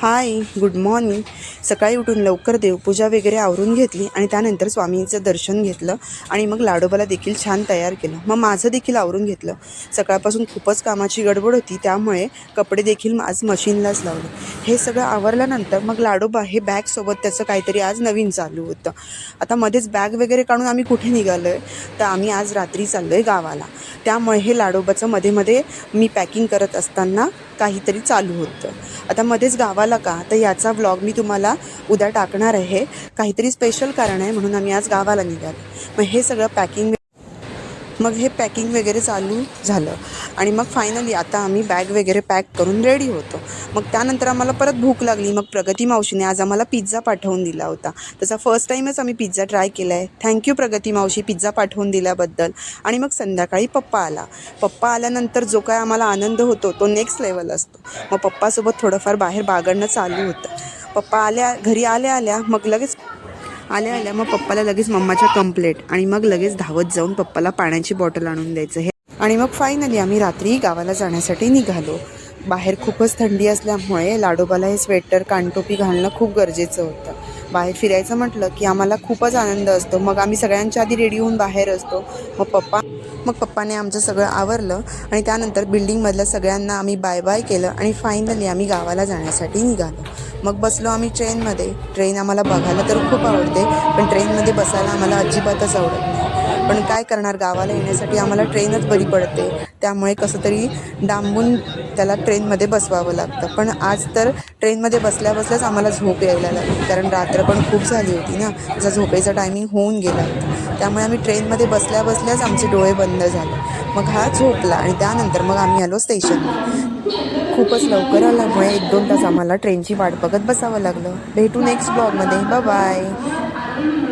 हाय, good morning. सकाळी उठून लवकर देवपूजा वगैरे आवरून घेतली आणि त्यानंतर स्वामींचं दर्शन घेतलं आणि मग लाडोबाला देखील छान तयार केलं. मग माझं देखील आवरून घेतलं. सकाळपासून खूपच कामाची गडबड होती, त्यामुळे कपडे देखील आज मशीनलाच लावले. हे सगळं आवरल्यानंतर मग लाडोबा हे बॅगसोबत त्याचं काहीतरी आज नवीन चालू होतं. आता मध्येच बॅग वगैरे काढून आम्ही कुठे निघालो आहे, तर आम्ही आज रात्री चाललो आहे गावाला. त्यामुळे हे लाडोबाचं मध्ये मध्ये मी पॅकिंग करत असताना काहीतरी चालू होतं. आता मध्येच गावाला का, तर याचा व्लॉग मी तुम्हाला उद्या टाकणार आहे. काहीतरी स्पेशल कारण आहे म्हणून आम्ही आज गावाला निघालो. मग हे सगळं पॅकिंग वगैरे चालू झालं आणि मग फायनली आता आम्ही बॅग वगैरे पॅक करून रेडी होतो. मग त्यानंतर आम्हाला परत भूक लागली. मग प्रगती मावशीने आज आम्हाला पिझ्झा पाठवून दिला होता. त्याचा फर्स्ट टाईमच आम्ही पिझ्झा ट्राय केला आहे. थँक्यू प्रगती मावशी पिझ्झा पाठवून दिल्याबद्दल. आणि मग संध्याकाळी पप्पा आल्यानंतर जो काय आम्हाला आनंद होतो तो नेक्स्ट लेवल असतो. मग पप्पासोबत थोडंफार बाहेर बागडणं चालू होतं. पप्पा घरी आल्या मग पप्पाला लगेच मम्माच्या कंप्लेंट आणि मग लगेच धावत जाऊन पप्पाला पाण्याची बॉटल आणून द्यायचं हे. आणि मग फायनली आम्ही रात्री गावाला जाण्यासाठी निघालो. बाहेर खूपच थंडी असल्यामुळे लाडोबाला हे स्वेटर कानटोपी घालणं खूप गरजेचं होतं. बाहेर फिरायचं म्हटलं की आम्हाला खूपच आनंद असतो. मग आम्ही सगळ्यांच्या आधी रेडी होऊन बाहेर असतो. मग पप्पाने आमचं सगळं आवरलं आणि त्यानंतर बिल्डिंगमधल्या सगळ्यांना आम्ही बाय बाय केलं आणि फायनली आम्ही गावाला जाण्यासाठी निघालो. मग बसलो आम्ही ट्रेनमध्ये. ट्रेन आम्हाला बघायला तर खूप आवडते, पण ट्रेनमध्ये बसायला आम्हाला अजिबातच आवडत नाही. पण काय करणार, गावाला येण्यासाठी आम्हाला ट्रेनच बरी पडते. त्यामुळे कसं तरी डांबून त्याला ट्रेनमध्ये बसवावं लागतं. पण आज तर ट्रेनमध्ये बसल्याच आम्हाला झोप यायला लागली, कारण रात्र पण खूप झाली होती ना. त्याचा झोपेचा टायमिंग होऊन गेला होता. त्यामुळे आम्ही ट्रेनमध्ये बसल्याच आमचे डोळे बंद झाले. मग हा झोपला आणि त्यानंतर मग आम्ही आलो स्टेशनवर. खूपच लवकर आल्यामुळे 1-2 तास आम्हाला ट्रेनची वाट बघत बसावं लागलं. भेटू नेक्स्ट ब्लॉगमध्ये. बाय.